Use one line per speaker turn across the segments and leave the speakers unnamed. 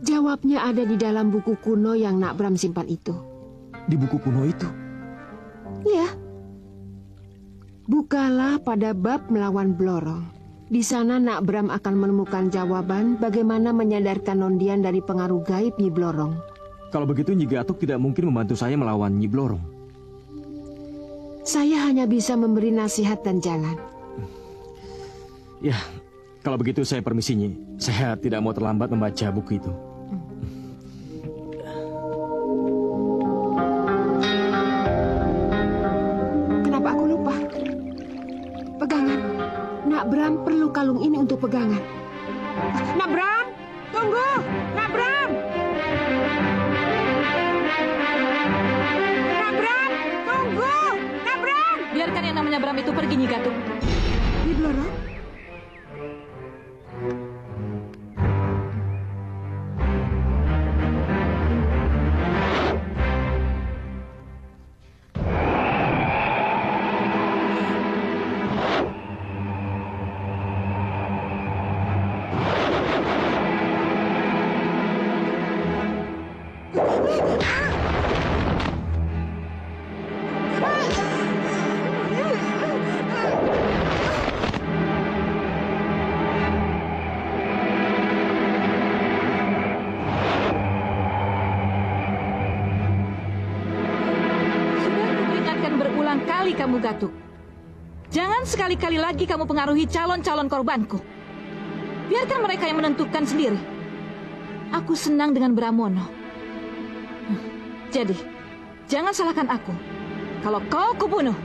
Jawabnya ada di dalam buku kuno yang Nak Bram simpan itu.
Di buku kuno itu?
Ya. Bukalah pada bab melawan Blorong. Di sana Nak Bram akan menemukan jawaban bagaimana menyadarkan Nondian dari pengaruh gaib Nyi Blorong.
Kalau begitu Nyi Gatuk tidak mungkin membantu saya melawan Nyi Blorong.
Saya hanya bisa memberi nasihat dan jalan.
Ya, kalau begitu saya permisi Nyi. Saya tidak mau terlambat membaca buku itu.
Kenapa aku lupa? Pegangan. Nak Bram perlu kalung ini untuk pegangan. Nak Bram, tunggu! Nak Bram! Nak Bram, tunggu! Nak Bram!
Biarkan yang namanya Bram itu pergi, Nyi Gatuk.
Nyi Blorong?
Kamu Gatuk. Jangan sekali-kali lagi kamu pengaruhi calon-calon korbanku. Biarkan mereka yang menentukan sendiri. Aku senang dengan Bramono. Jadi, jangan salahkan aku. Kalau kau kubunuh.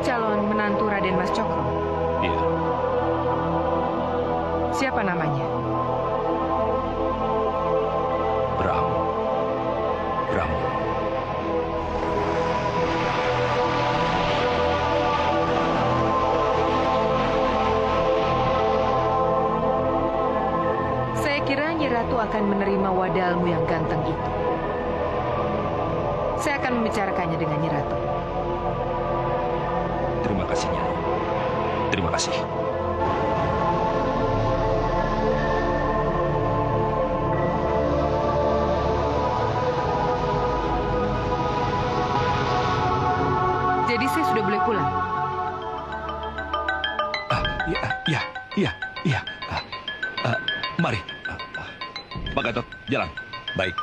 Calon menantu Raden Mas Cokro?
Iya.
Siapa namanya?
Bram.
Saya kira Nyi Ratu akan menerima wadalmu yang ganteng itu. Saya akan membicarakannya dengan Nyi Ratu.
Terima kasih, Nyai. Terima kasih.
Jadi saya sudah boleh pulang?
Iya. Mari. Pak Gatot, jalan. Baik.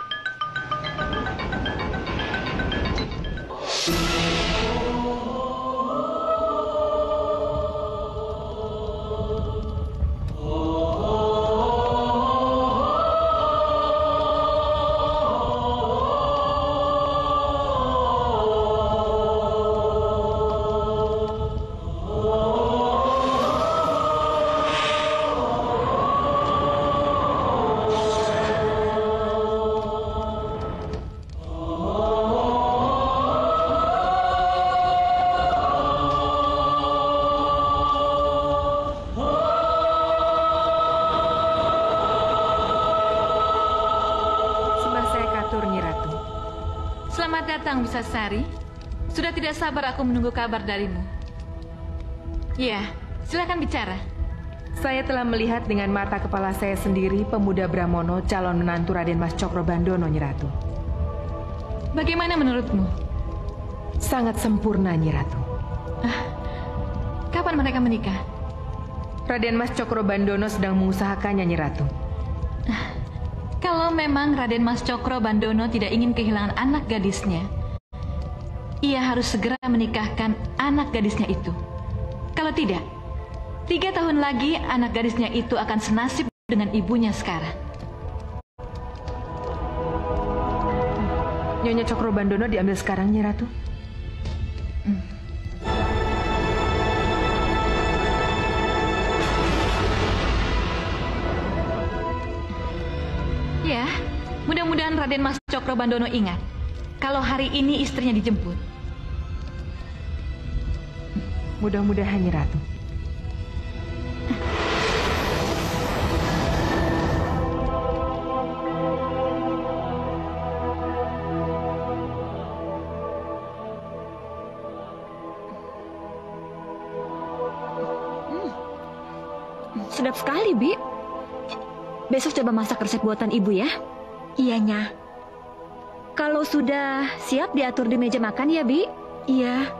Selamat datang, Bisa Sari. Sudah tidak sabar aku menunggu kabar darimu. Ya, silakan bicara.
Saya telah melihat dengan mata kepala saya sendiri pemuda Bramono, calon menantu Raden Mas Cokrobandono, Nyi Ratu.
Bagaimana menurutmu?
Sangat sempurna, Nyi Ratu.
Kapan mereka menikah?
Raden Mas Cokrobandono sedang mengusahakannya, Nyi Ratu.
Kalau memang Raden Mas Cokrobandono tidak ingin kehilangan anak gadisnya, ia harus segera menikahkan anak gadisnya itu. Kalau tidak, 3 tahun lagi anak gadisnya itu akan senasib dengan ibunya sekarang.
Nyonya Cokrobandono diambil sekarang, Nyi Ratu.
Ya, mudah-mudahan Raden Mas Cokrobandono ingat kalau hari ini istrinya dijemput.
Mudah-mudahan, Nyi Ratu.
Sedap sekali, Bi. Besok coba masak resep buatan ibu ya. Iya, Nya. Kalau sudah siap diatur di meja makan ya, Bi? Iya.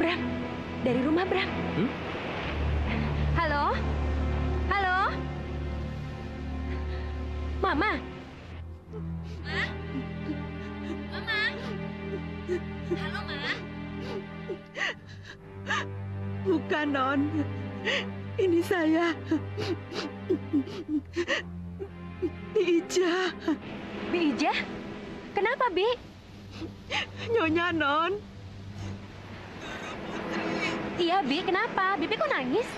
Bram, dari rumah Bram. Halo? Halo? Mama?
Mama? Halo, Ma?
Bukan, Non. Ini saya. Bi Ija.
Bi Ija? Kenapa, Bi?
Nyonya, Non.
Iya, Bi, kenapa? Bibi kok nangis?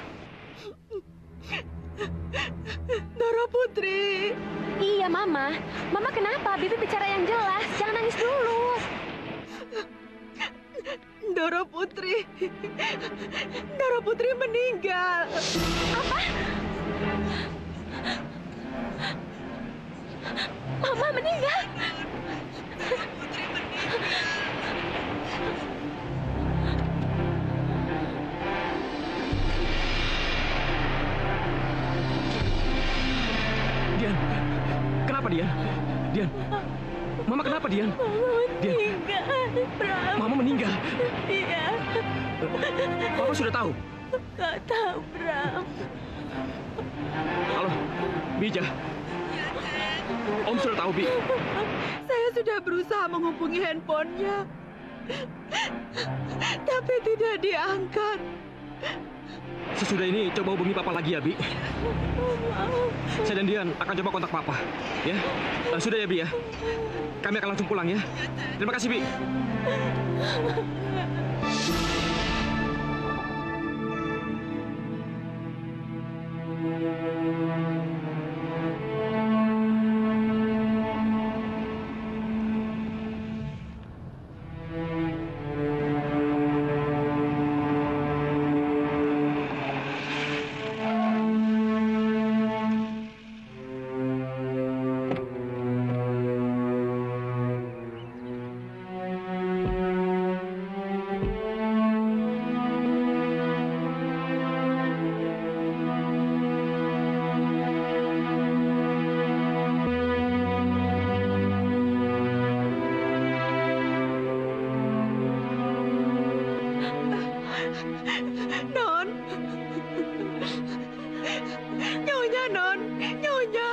Doro Putri.
Iya, Mama. Mama kenapa? Bibi bicara yang jelas. Jangan nangis dulu.
Doro Putri. Doro Putri meninggal.
Apa? Mama meninggal?
Dian, kenapa Dian? Dian, Mama kenapa Dian? Dian,
Bram.
Mama meninggal.
Iya.
Papa sudah tahu.
Gak tahu, Bram.
Halo, Bija. Om sudah tahu, Bi.
Saya sudah berusaha menghubungi handphonenya. Tapi tidak diangkat.
Sesudah ini coba hubungi Papa lagi ya, Bi. Saya dan Dian akan coba kontak Papa. Ya, sudah ya, Bi ya. Kami akan langsung pulang ya. Terima kasih, Bi.
Non. Nyonya, Non. Nyonya.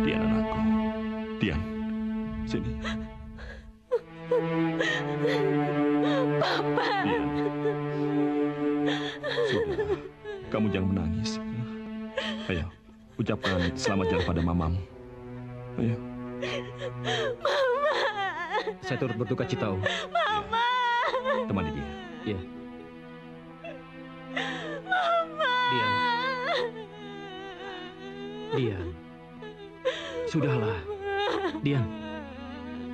Dian, anakku. Dian, sini.
Papa.
Dian. Sudah, kamu jangan menangis. Ayo, ucapkan selamat jalan pada mamamu. Ayo.
Saya turut berduka cita, Om.
Mama.
Temani dia.
Iya.
Mama.
Dian. Dian. Sudahlah. Dian.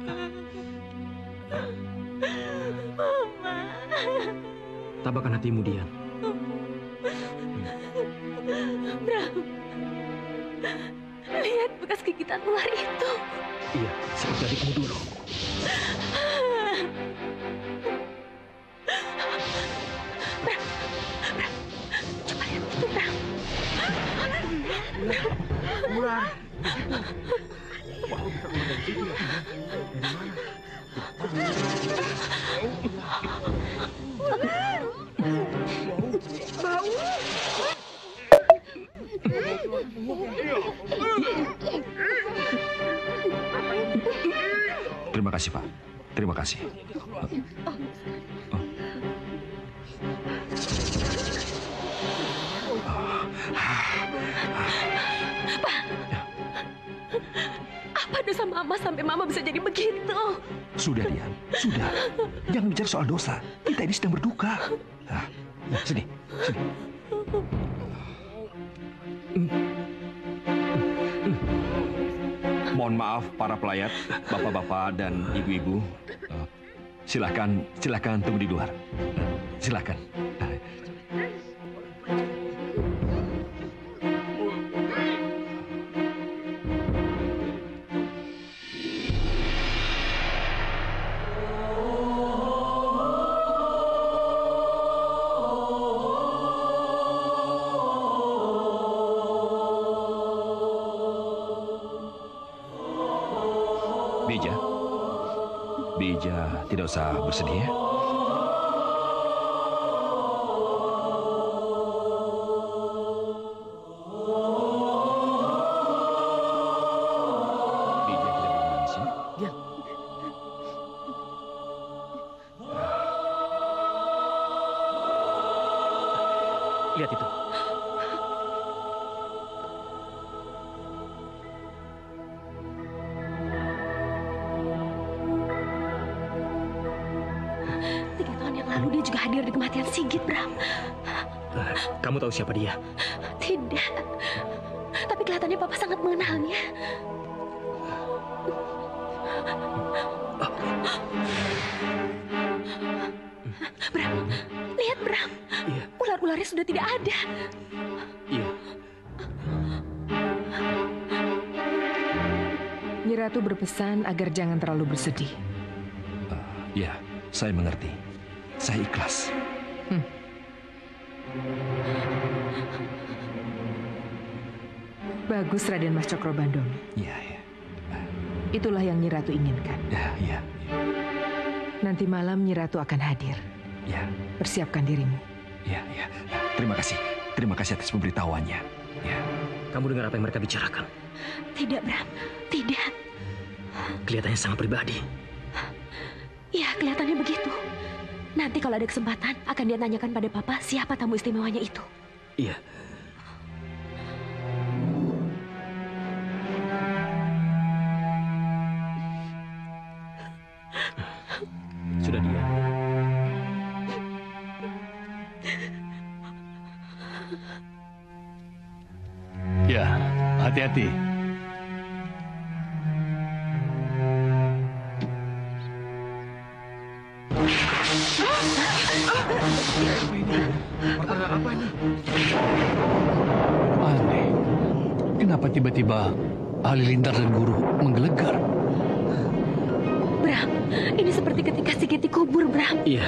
Mama.
Tabahkan hatimu, Dian.
Bram. Lihat bekas gigitan ular itu.
Iya, seperti adikmu dulu.
Bram. Bram. Coba lihat itu, Bram.
Ular.
Terima kasih, Pak. Terima kasih.
Apa dosa Mama sampai Mama bisa jadi begitu?
Sudah, Dian. Sudah. Jangan bicara soal dosa. Kita ini sedang berduka. Sini. Sini. Mohon maaf para pelayat, bapak-bapak dan ibu-ibu. Silakan tunggu di luar. Silakan. Bija, tidak usah bersedih ya. Bija tidak menangis ya.
Ya. Lihat itu.
Lalu dia juga hadir di kematian Sigit, Bram.
Kamu tahu siapa dia?
Tidak. Tapi kelihatannya Papa sangat mengenalnya. Bram, lihat Bram.
Iya.
Ular-ularnya sudah tidak ada.
Iya.
Nyi Ratu berpesan agar jangan terlalu bersedih.
Ya, saya mengerti. Saya ikhlas.
Bagus, Raden Mas Cokrobandono.
Iya, ya.
Itulah yang Nyi Ratu inginkan.
Ya.
Nanti malam Nyi Ratu akan hadir.
Ya.
Persiapkan dirimu.
Ya. Terima kasih. Terima kasih atas pemberitahuannya. Ya.
Kamu dengar apa yang mereka bicarakan?
Tidak, Bram. Tidak.
Kelihatannya sangat pribadi.
Ya, kelihatannya begitu. Nanti kalau ada kesempatan, akan dia tanyakan pada Papa siapa tamu istimewanya itu.
Iya. Sudah dia.
Ya, hati-hati. Aneh. Kenapa tiba-tiba Halilintar dan Guru menggelegar?
Bram, ini seperti ketika Sigit dikubur, Bram.
Iya.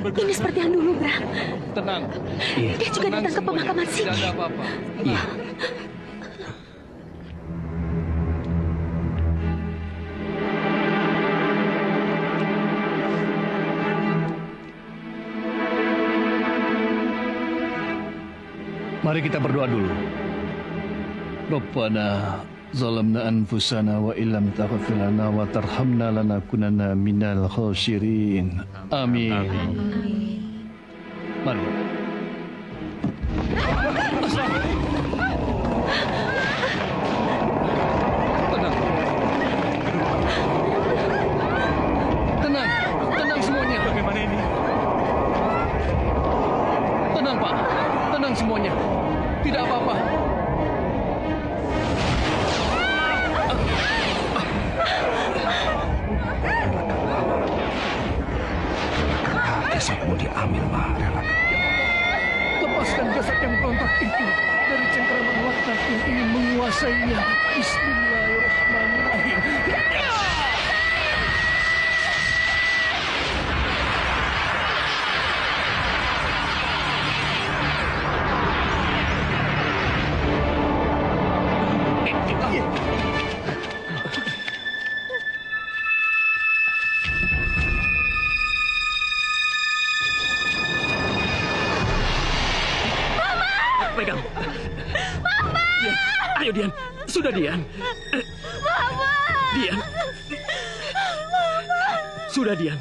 Ini seperti yang dulu, Bram.
Tenang.
Dia juga datang ke pemakaman
Tidak
sini.
ada apa-apa.
Iya.
Mari kita berdoa dulu. Rabbana zalamna anfusana wa illam taghfir lana wa tarhamna lanakunanna minal khasirin. Amin. Mari. Tenang. Tenang. Tenang semuanya.
Bagaimana ini?
Tenang, Pak. Tenang semuanya. Tidak apa-apa.
Jasadmu diambil, Pak. Relakan.
Lepaskan jasad yang berontak itu dari cengkeraman laknat yang ingin menguasainya. Bismillahirrahmanirrahim.
Pegang. Mama! Dian. Ayo, Dian. Sudah, Dian.
Mama!
Dian. Sudah, Dian.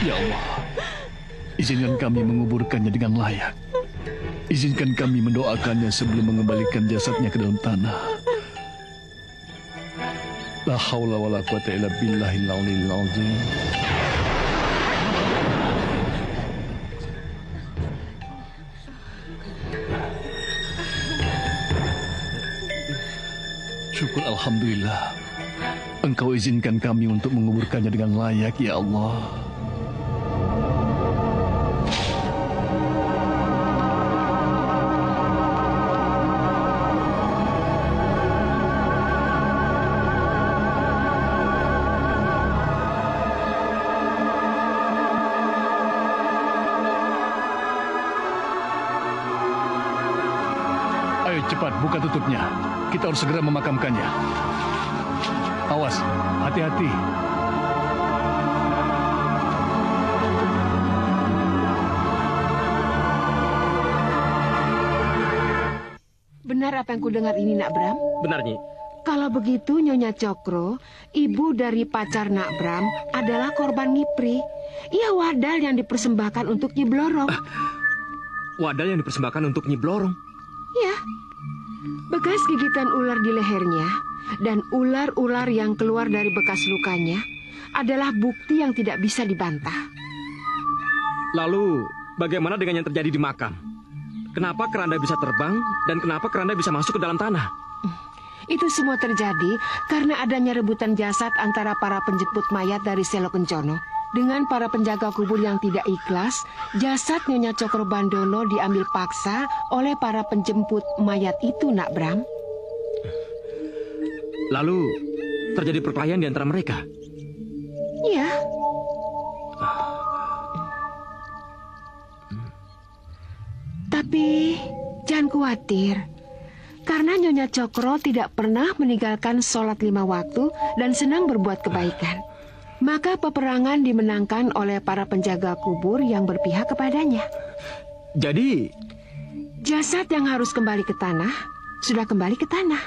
Ya Allah, izinkan kami menguburkannya dengan layak. Izinkan kami mendoakannya sebelum mengembalikan jasadnya ke dalam tanah. La haula wa la quwata illa billahil aliyil azim. Syukur alhamdulillah. Engkau izinkan kami untuk menguburkannya dengan layak, ya Allah. Ayo cepat, buka tutupnya. Kita harus segera memakamkannya. Awas, hati-hati.
Benar apa yang kudengar ini, Nak Bram?
Benar, Nyi.
Kalau begitu, Nyonya Cokro, ibu dari pacar Nak Bram, adalah korban Ngipri. Ia wadal yang dipersembahkan untuk Nyi Blorong.
Wadal yang dipersembahkan untuk Nyi Blorong.
Ya, bekas gigitan ular di lehernya dan ular-ular yang keluar dari bekas lukanya adalah bukti yang tidak bisa dibantah.
Lalu, bagaimana dengan yang terjadi di makam? Kenapa keranda bisa terbang dan kenapa keranda bisa masuk ke dalam tanah?
Itu semua terjadi karena adanya rebutan jasad antara para penjemput mayat dari Selo Kencono dengan para penjaga kubur yang tidak ikhlas. Jasad Nyonya Cokro Bandono diambil paksa oleh para penjemput mayat itu, Nak Bram.
Lalu, terjadi perkelahian di antara mereka?
Iya. Tapi jangan khawatir, karena Nyonya Cokro tidak pernah meninggalkan sholat 5 waktu dan senang berbuat kebaikan. Maka peperangan dimenangkan oleh para penjaga kubur yang berpihak kepadanya.
Jadi,
jasad yang harus kembali ke tanah sudah kembali ke tanah.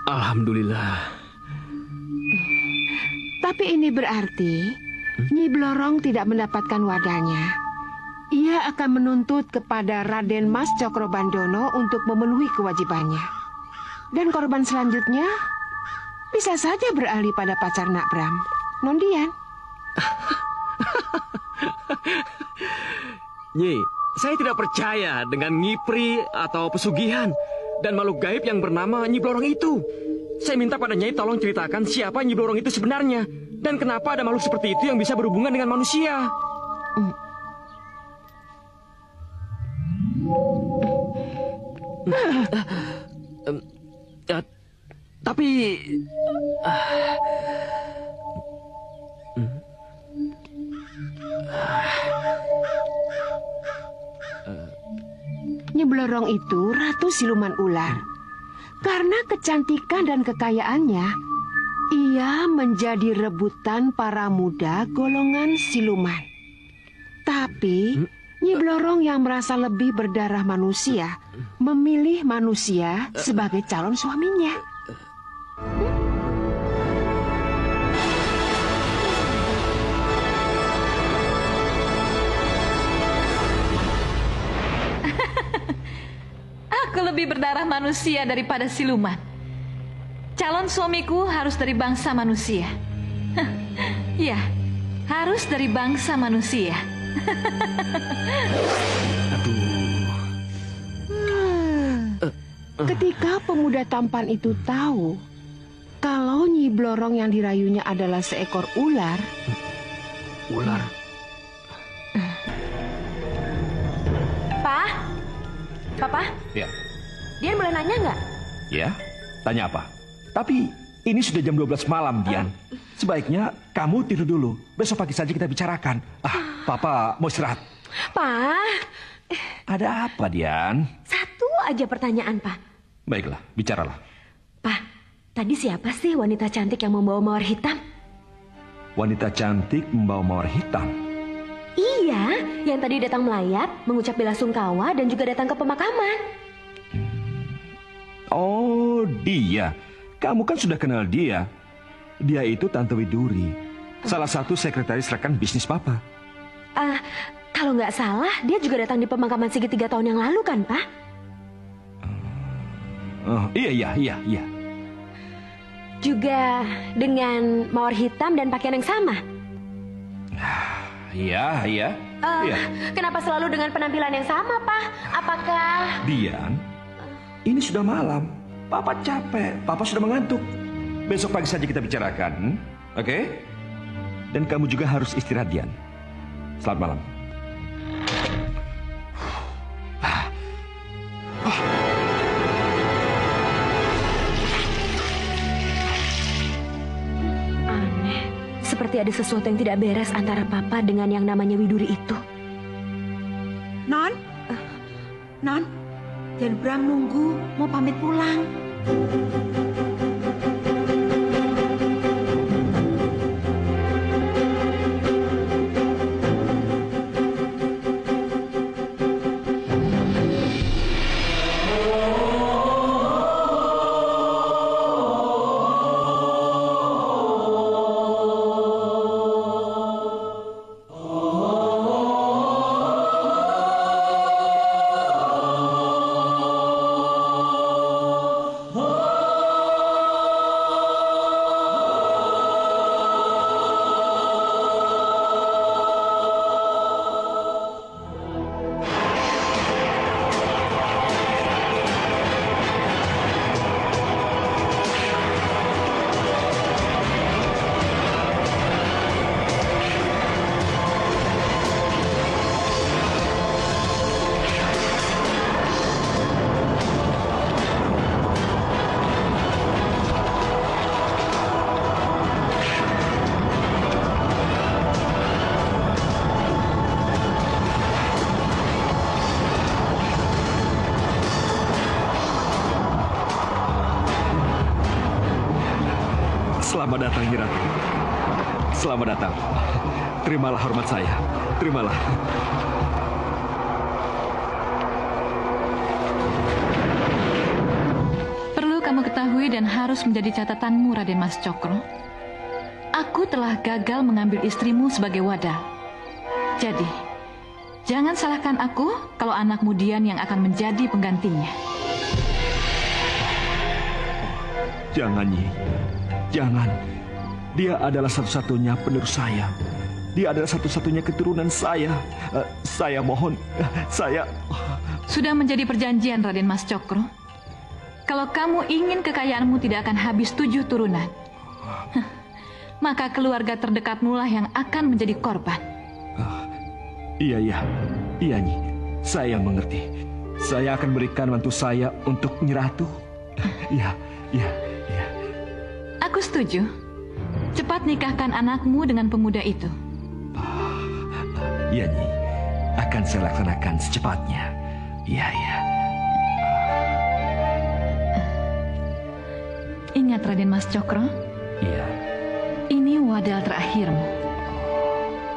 Alhamdulillah.
Tapi ini berarti Nyi Blorong tidak mendapatkan wadahnya. Ia akan menuntut kepada Raden Mas Cokro Bandono untuk memenuhi kewajibannya. Dan korban selanjutnya bisa saja beralih pada pacar Nak Bram, Nondian.
Nyi, saya tidak percaya dengan ngipri atau pesugihan dan makhluk gaib yang bernama Nyi Blorong itu. Saya minta pada Nyai tolong ceritakan siapa Nyi Blorong itu sebenarnya dan kenapa ada makhluk seperti itu yang bisa berhubungan dengan manusia. Tapi
Nyi Blorong itu ratu siluman ular. Karena kecantikan dan kekayaannya, ia menjadi rebutan para muda golongan siluman. Tapi Nyi Blorong yang merasa lebih berdarah manusia memilih manusia sebagai calon suaminya.
Aku lebih berdarah manusia daripada siluman. Calon suamiku harus dari bangsa manusia. Ya, harus dari bangsa manusia.
Ketika pemuda tampan itu tahu kalau Nyi Blorong yang dirayunya adalah seekor ular.
Papa?
Ya.
Dian boleh nanya nggak?
Ya, tanya apa? Tapi ini sudah jam 12 malam, Dian. Sebaiknya kamu tidur dulu. Besok pagi saja kita bicarakan. Papa mau istirahat.
Pak.
Ada apa, Dian?
Satu aja pertanyaan, Pak.
Baiklah, bicaralah.
Pak, tadi siapa sih wanita cantik yang membawa mawar hitam?
Wanita cantik membawa mawar hitam?
Iya, yang tadi datang melayat, mengucap bela sungkawa, dan juga datang ke pemakaman.
Oh, dia. Kamu kan sudah kenal dia. Dia itu Tante Widuri, salah satu sekretaris rekan bisnis Papa.
Kalau nggak salah, dia juga datang di pemakaman Sigit 3 tahun yang lalu kan, Pak?
Oh, iya.
Juga dengan mawar hitam dan pakaian yang sama?
Iya.
Kenapa selalu dengan penampilan yang sama, Pak? Apakah...
Dian, ini sudah malam. Papa capek, Papa sudah mengantuk. Besok pagi saja kita bicarakan, oke? Dan kamu juga harus istirahat, Dian. Selamat malam.
Aneh, seperti ada sesuatu yang tidak beres antara Papa dengan yang namanya Widuri itu.
Non, Dian Bram nunggu, mau pamit pulang.
Selamat datang, Nyi Ratu. Selamat datang. Terimalah hormat saya. Terimalah.
Perlu kamu ketahui dan harus menjadi catatanmu, Raden Mas Cokro. Aku telah gagal mengambil istrimu sebagai wadal. Jadi, jangan salahkan aku kalau anakmu Dian yang akan menjadi penggantinya.
Jangan, Nyi. Jangan. Dia adalah satu-satunya penerus saya. Dia adalah satu-satunya keturunan saya. Saya mohon, saya...
Sudah menjadi perjanjian, Raden Mas Cokro. Kalau kamu ingin kekayaanmu tidak akan habis 7 turunan, maka keluarga terdekatmu lah yang akan menjadi korban.
Iya, Nyi. Saya mengerti. saya akan berikan mantu saya untuk Nyi Ratu. Ya.
Aku setuju. Cepat nikahkan anakmu dengan pemuda itu.
Iya, Nyi. Akan saya laksanakan secepatnya. Iya.
Ingat Raden Mas Cokro,
Iya.
ini wadal terakhirmu.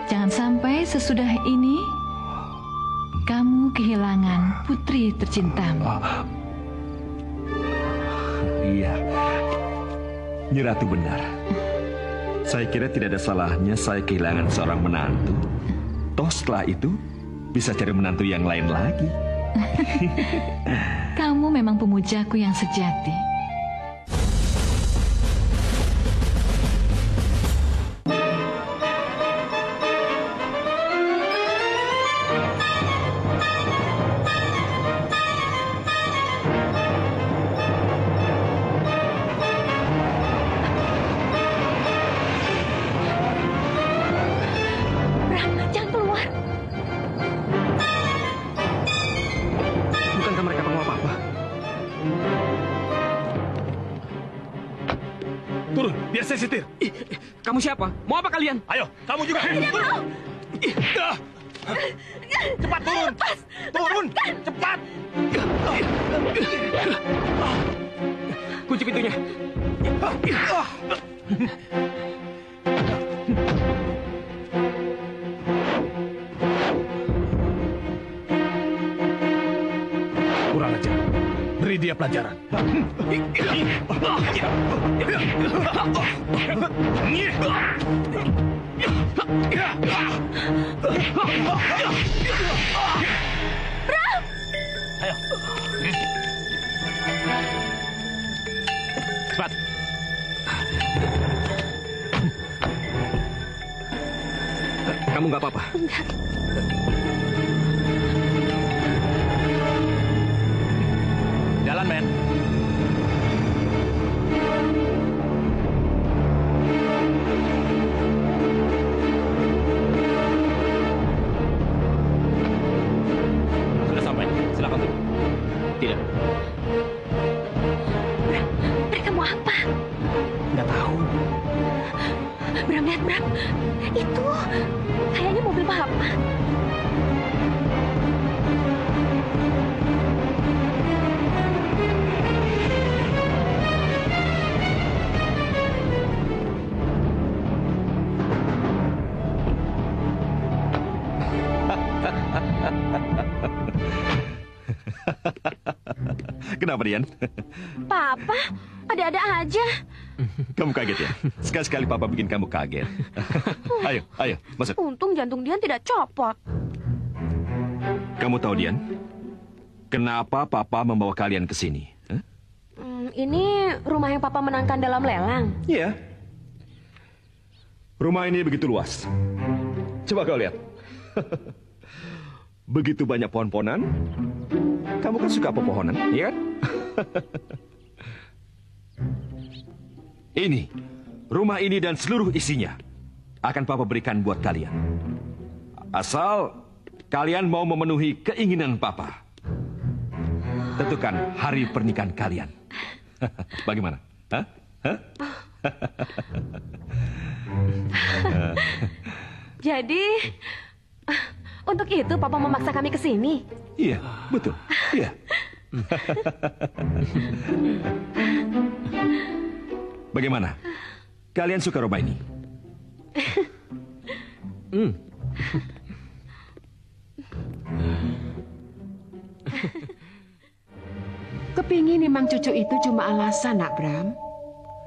Jangan sampai sesudah ini kamu kehilangan putri tercintamu.
Iya. Nyi Ratu benar. Saya kira tidak ada salahnya saya kehilangan seorang menantu. Toh setelah itu bisa cari menantu yang lain lagi.
Kamu memang pemujaku yang sejati.
Bukankah mereka perlu apa-apa?
Turun, biar saya setir.
Kamu siapa? Mau apa kalian?
Ayo, kamu juga. Turun. Cepat turun. Turun, cepat.
Kunci pintunya.
Kurang ajar. Beri dia pelajaran. Ayo. Cepat.
Kamu nggak apa-apa?
Jalan, men. Sudah sampai. Silakan turun.
Tidak.
Mereka mau apa?
Nggak tahu.
Bram, lihat Bram. Itu kayaknya mobil Papa.
Kenapa, Dian?
Papa, ada-ada aja.
Kamu kaget ya? Sekali-sekali Papa bikin kamu kaget. Ayo, masuk.
Untung jantung Dian tidak copot.
Kamu tahu, Dian? Kenapa Papa membawa kalian ke sini? Hah?
Ini rumah yang Papa menangkan dalam lelang.
Iya. Rumah ini begitu luas. Coba kau lihat. Begitu banyak pohon-pohonan. Kamu kan suka pepohonan, iya kan? Ini, rumah ini dan seluruh isinya akan Papa berikan buat kalian. Asal kalian mau memenuhi keinginan Papa. Tentukan hari pernikahan kalian. Bagaimana? Hah?
Jadi, untuk itu Papa memaksa kami ke sini.
Iya, betul. Iya. Bagaimana? Kalian suka rumah ini?
Kepingin memang cucu itu cuma alasan, Nak Bram.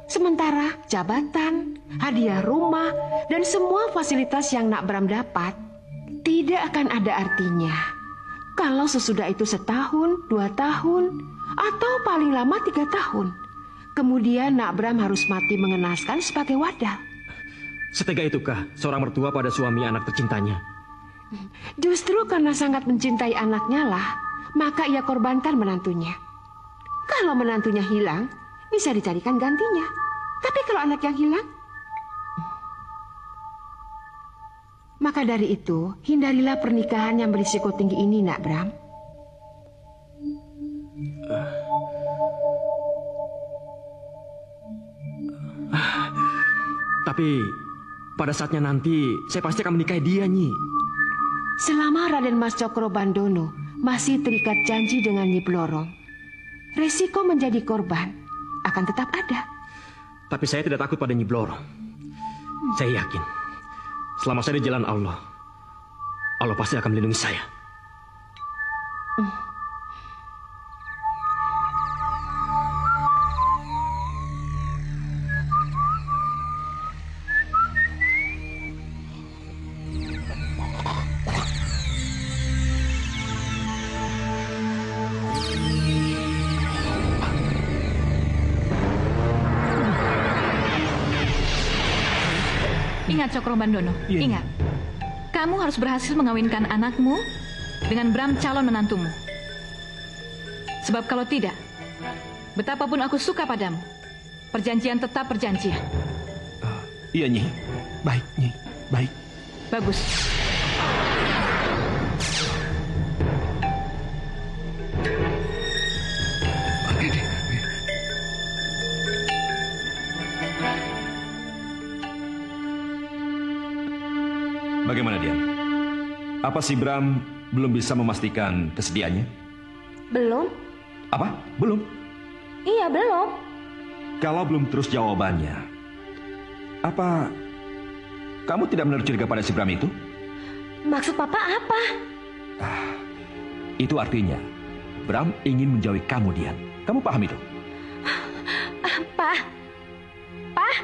Sementara jabatan, hadiah rumah, dan semua fasilitas yang Nak Bram dapat tidak akan ada artinya kalau sesudah itu 1 tahun, 2 tahun, atau paling lama 3 tahun. Kemudian Nak Bram harus mati mengenaskan sebagai wadal.
Setega itukah seorang mertua pada suami anak tercintanya?
Justru karena sangat mencintai anaknya lah, maka ia korbankan menantunya. Kalau menantunya hilang, bisa dicarikan gantinya. Tapi kalau anak yang hilang, maka dari itu, hindarilah pernikahan yang berisiko tinggi ini, Nak Bram.
Tapi pada saatnya nanti saya pasti akan menikahi dia, Nyi.
Selama Raden Mas Cokrobandono masih terikat janji dengan Nyi Blorong, resiko menjadi korban akan tetap ada.
Tapi saya tidak takut pada Nyi Blorong. Saya yakin selama saya di jalan Allah, Allah pasti akan melindungi saya.
Ingat Cokrobandono, ingat. Kamu harus berhasil mengawinkan anakmu dengan Bram calon menantumu. Sebab kalau tidak, betapapun aku suka padamu, perjanjian tetap perjanjian.
Iya, Nyi. Baik, Nyi. Baik.
Bagus.
Bagaimana dia? Apa si Bram belum bisa memastikan kesediaannya?
Belum.
Apa? Belum?
Iya, belum.
Kalau belum terus jawabannya, apa kamu tidak menaruh curiga pada si Bram itu?
Maksud Papa apa?
Itu artinya Bram ingin menjauhi kamu, Dian. Kamu paham itu?
Pak. Pak.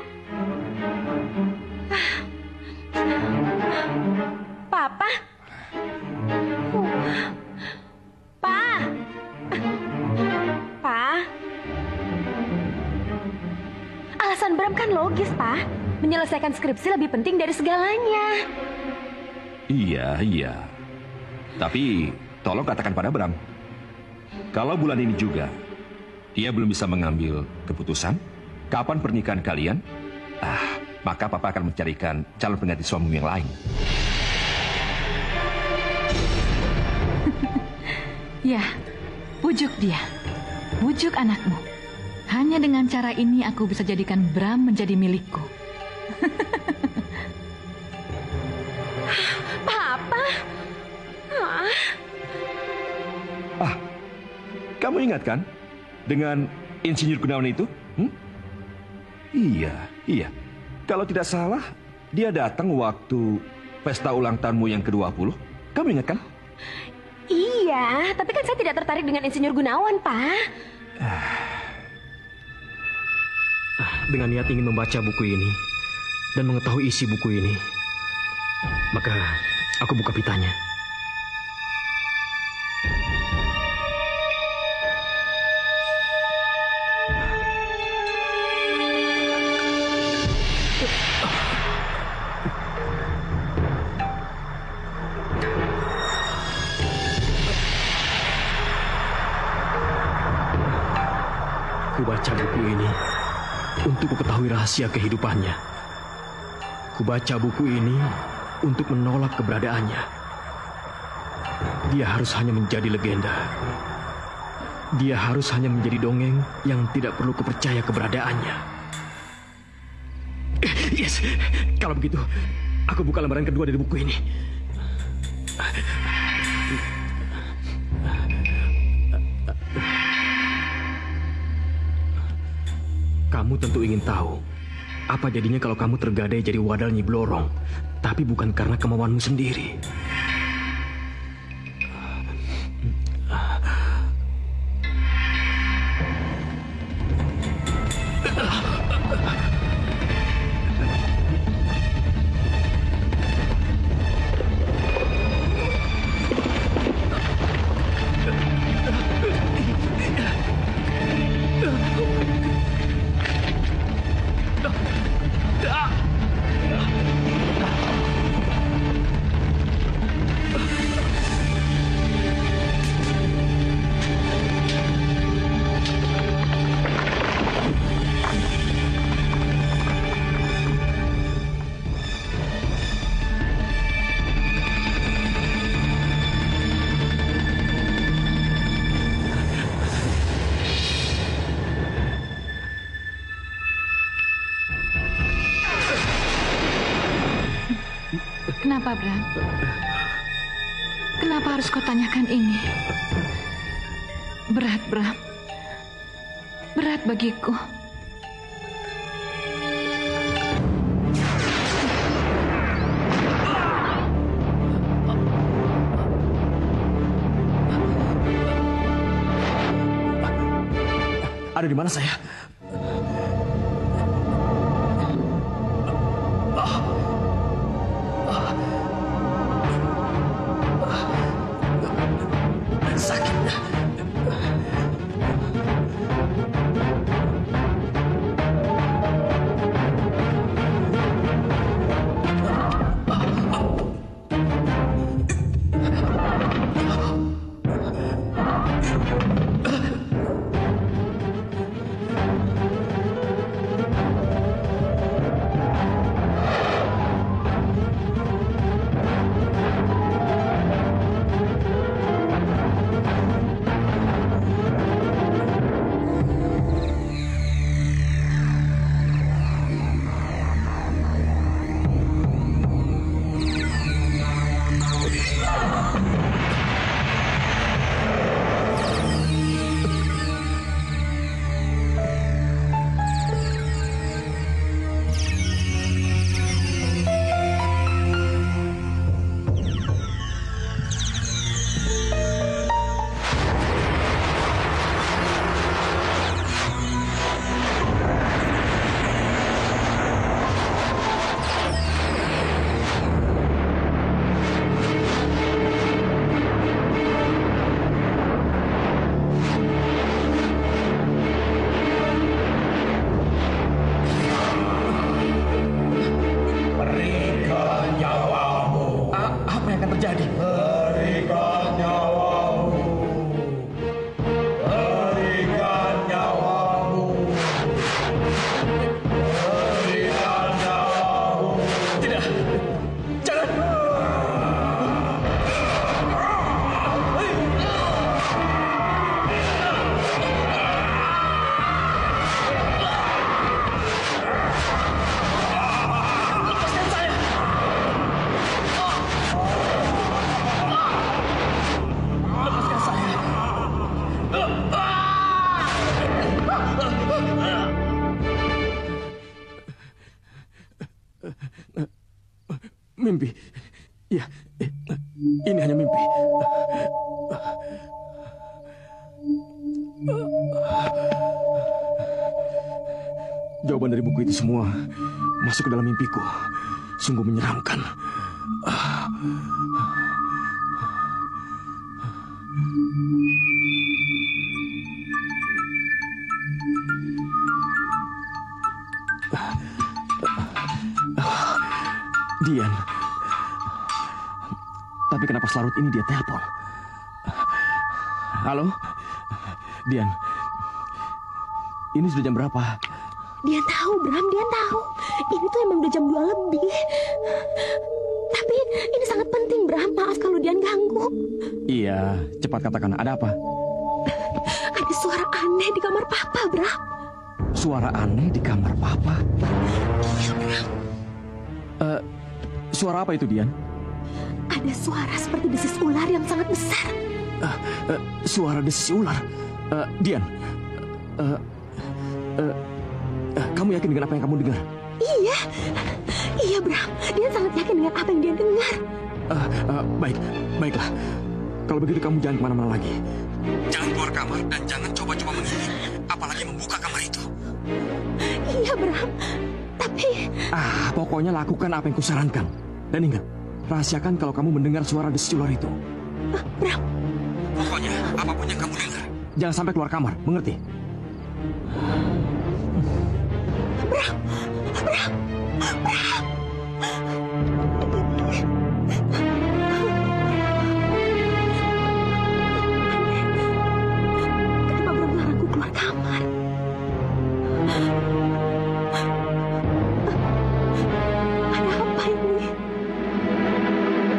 Papa. Pa. Pa. Alasan Bram kan logis, Pa. Menyelesaikan skripsi lebih penting dari segalanya.
Iya. Tapi tolong katakan pada Bram, kalau bulan ini juga dia belum bisa mengambil keputusan kapan pernikahan kalian, maka Papa akan mencarikan calon pengganti suamimu yang lain.
Ya, bujuk dia. Bujuk anakmu. Hanya dengan cara ini aku bisa jadikan Bram menjadi milikku.
Papa.
Kamu ingat kan dengan Insinyur Gunawan itu? Iya. Kalau tidak salah, dia datang waktu pesta ulang tahunmu yang ke-20. Kamu ingat kan?
Iya, tapi kan saya tidak tertarik dengan Insinyur Gunawan, Pak.
Dengan niat ingin membaca buku ini dan mengetahui isi buku ini, maka aku buka pitanya. Kubaca buku ini untuk mengetahui rahasia kehidupannya. Kubaca buku ini untuk menolak keberadaannya. Dia harus hanya menjadi legenda. Dia harus hanya menjadi dongeng yang tidak perlu kupercaya keberadaannya. Yes, kalau begitu, aku buka lembaran kedua dari buku ini. Kamu tentu ingin tahu apa jadinya kalau kamu tergadai jadi wadal Nyi Blorong, tapi bukan karena kemauanmu sendiri.
Kenapa, Bram? Kenapa harus kau tanyakan ini? Berat, Bram. Berat bagiku.
Ada di mana saya? Sakit. Mimpi. Ya, ini hanya mimpi. Jawaban dari buku itu semua masuk ke dalam mimpiku. Sungguh menyeramkan. Dian. Tapi kenapa selarut ini dia telepon? Halo? Dian. Ini sudah jam berapa?
Dian tahu, Bram. Dian tahu. Ini tuh emang udah jam 2 lebih. Tapi ini sangat penting, Bram. Maaf kalau Dian ganggu.
Iya, cepat katakan. Ada apa?
Ada suara aneh di kamar Papa, Bram.
Suara aneh di kamar Papa?
Iya, Bram.
Suara apa itu, Dian?
Ada suara seperti desis ular yang sangat besar.
Suara desis ular? Dian, kamu yakin dengan apa yang kamu dengar?
Iya, iya, Bram. Dia sangat yakin dengan apa yang dia dengar.
Baiklah. Kalau begitu kamu jangan kemana-mana lagi. Jangan keluar kamar dan jangan coba-coba mengintip, apalagi membuka kamar itu.
Iya, Bram. Tapi...
pokoknya lakukan apa yang kusarankan. Dan ingat, rahasiakan kalau kamu mendengar suara desis ular itu.
Bram.
Pokoknya, apapun yang kamu dengar, jangan sampai keluar kamar, mengerti?
Bram. Bram. Bram. Kenapa Bram larang aku keluar kamar? Ada apa ini? Ada apa?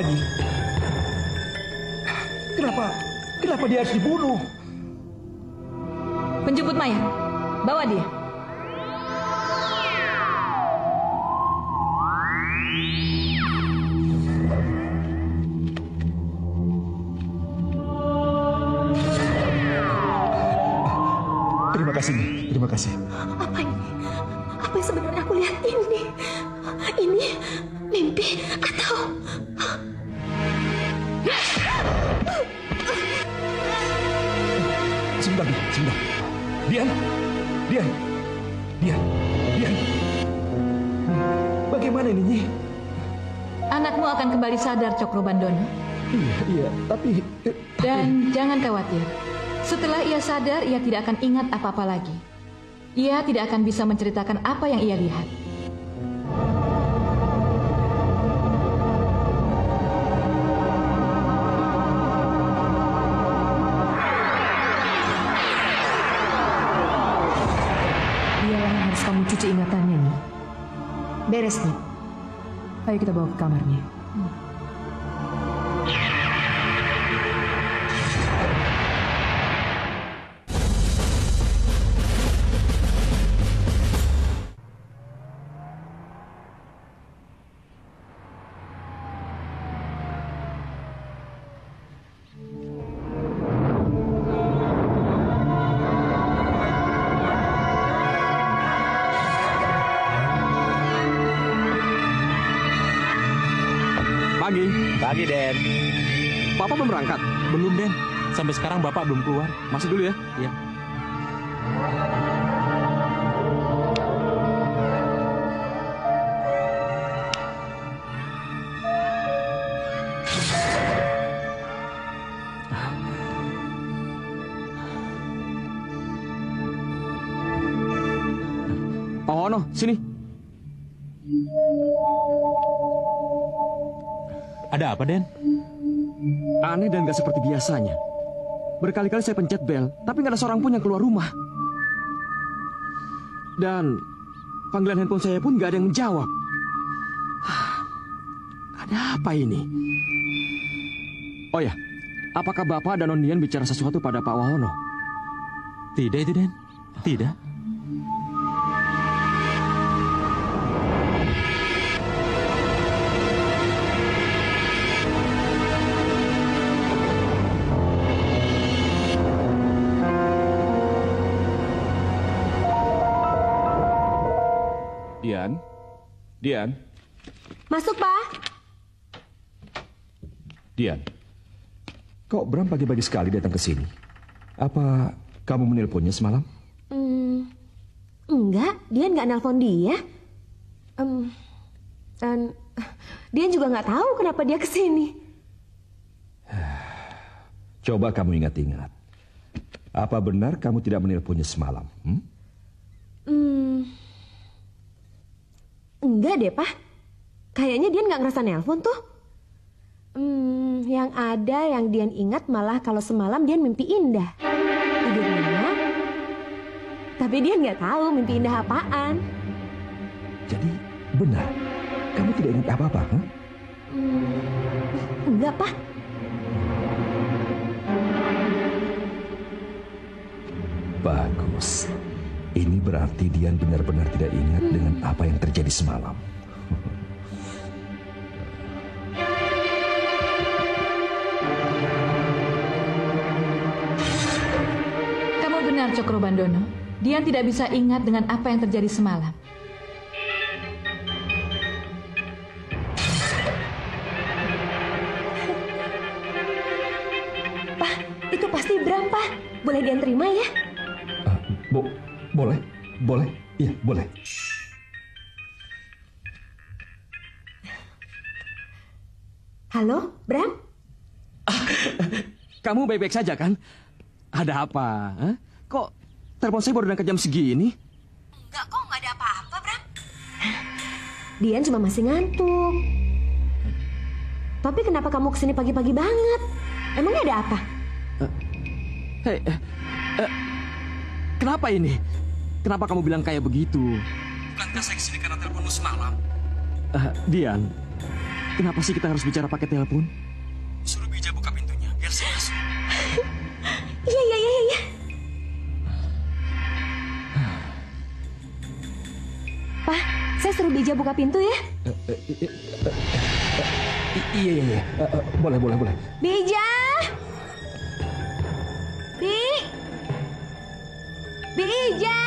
Kenapa, Nyi? Kenapa dia harus dibunuh?
Penjemput mayat, bawa dia.
Terima kasih, Nyi. Terima kasih.
Apa ini? Apa yang sebenarnya aku lihat ini? Ini mimpi atau...
Sebentar. Dian. Bagaimana ini, Nyi?
Anakmu akan kembali sadar, Cokrobandono.
Iya, tapi...
Dan jangan khawatir. Setelah ia sadar, ia tidak akan ingat apa-apa lagi. Ia tidak akan bisa menceritakan apa yang ia lihat.
Dialah yang harus kamu cuci ingatannya, nih.
Beres, nih.
Ayo kita bawa ke kamarnya.
Pagi, Den.
Papa belum berangkat?
Belum, Den. Sampai sekarang Bapak belum keluar.
Masuk dulu ya?
Iya.
Pak Wono, sini.
Ada apa, Den?
Aneh dan gak seperti biasanya. Berkali-kali saya pencet bel, tapi gak ada seorang pun yang keluar rumah. Dan panggilan handphone saya pun gak ada yang menjawab. Ada apa ini? Oh ya, apakah Bapak dan Nondian bicara sesuatu pada Pak Wahono?
Tidak itu, Den. Tidak.
Dian.
Masuk, Pak.
Dian. Kok Bram pagi-pagi sekali datang ke sini? Apa kamu menelponnya semalam?
Enggak, Dian nggak nelpon dia. Dan Dian juga nggak tahu kenapa dia ke sini.
Coba kamu ingat-ingat. Apa benar kamu tidak menelponnya semalam?
Enggak deh, Pak. Kayaknya Dian nggak ngerasa nelpon tuh. Yang ada yang Dian ingat malah kalau semalam Dian mimpi indah. Tidur nyenyak. Tapi Dian nggak tahu mimpi indah apaan.
Jadi benar, kamu tidak ingat apa-apa, huh?
Enggak, Pak.
Bagus. Ini berarti Dian benar-benar tidak ingat dengan apa yang terjadi semalam.
Kamu benar, Cokrobandono. Dian tidak bisa ingat dengan apa yang terjadi semalam.
Pak, itu pasti Bram, Pak. Boleh Dian terima ya?
Boleh? Iya, boleh.
Halo, Bram?
Kamu baik-baik saja kan? Ada apa? Hah? Kok telepon saya baru diangkat jam segini?
Enggak kok, nggak ada apa-apa, Bram. Dian cuma masih ngantuk. Tapi kenapa kamu kesini pagi-pagi banget? Emangnya ada apa?
Kenapa ini? Kenapa kamu bilang kayak begitu? Bukankah saya kesini karena teleponmu semalam? Dian, kenapa sih kita harus bicara pakai telepon? Suruh Bija buka pintunya, biar saya masuk.
Iya. Pak, saya suruh Bija buka pintu ya.
Iya. Boleh.
Bija! Bija!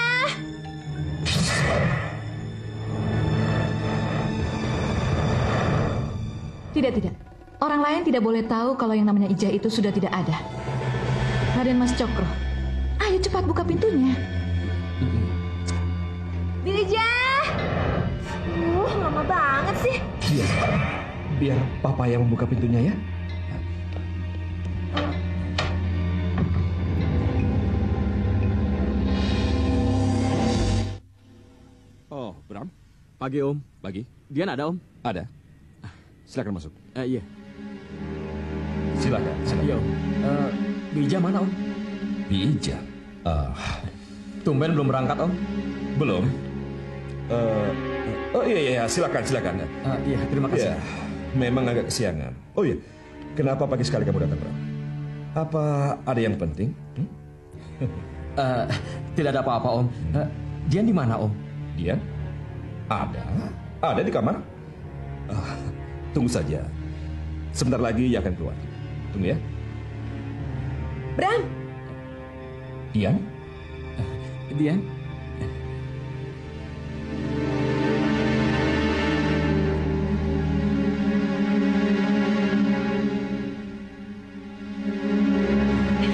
Tidak. Orang lain tidak boleh tahu kalau yang namanya Ija itu sudah tidak ada. Raden Mas Cokro, ayo cepat buka pintunya.
Bija! Lama banget sih.
Biar papa yang membuka pintunya ya. Oh, Bram.
Pagi, Om.
Pagi.
Dian ada, Om?
Ada. Silakan masuk.
Iya.
Silakan.
Iya, Om. Bija mana, Om?
Bija?
Tumben belum berangkat, Om?
Belum. Iya, silakan.
Iya, terima kasih.
Ya, memang agak kesiangan. Oh iya, kenapa pagi sekali kamu datang, Bram? Apa ada yang penting?
Tidak ada apa-apa, Om. Dian di mana, Om?
Dian? Ada di kamar. Tunggu saja. Sebentar lagi ia akan keluar. Tunggu ya.
Bram!
Dian?
Dian?